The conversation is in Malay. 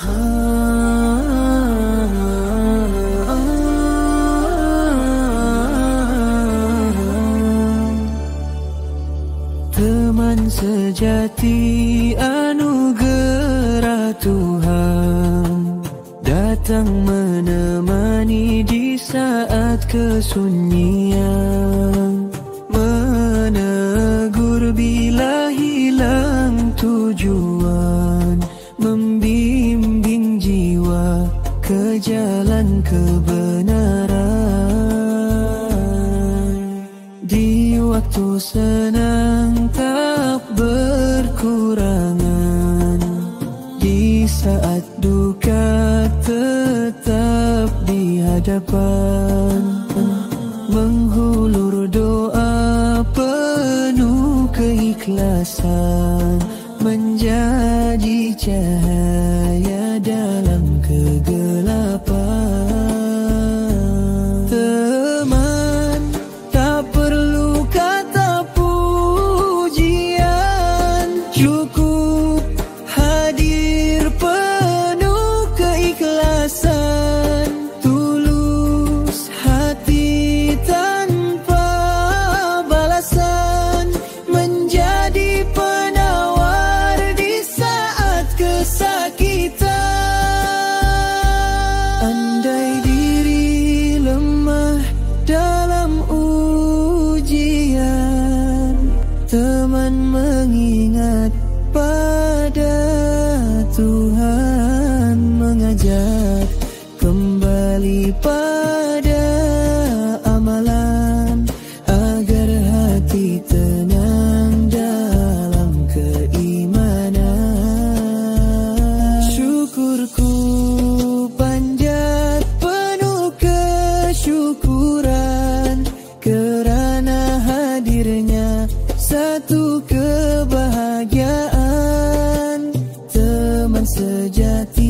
Teman sejati anugerah Tuhan, datang menemani di saat kesunyian, menegur bila hilang tujuan, membimbing jiwa ke jalan kebenaran. Di waktu senang tak berkurangan, di saat duka tetap di hadapan, menghulur doa penuh keikhlasan, menjadi cahaya dalam kegelapan. Teman, tak perlu kata pujian, cukup hadir penuh keikhlasan, tulus hati tanpa balasan, menjadi penawar di saat kesakitan. Andai diri lemah dalam ujian, teman mengingat pada Tuhan, mengajak kembali pada amalan, agar hati tenang dalam keimanan. Syukurku panjat penuh kesyukuran, kerana hadirnya satu kebahagiaan, teman sejati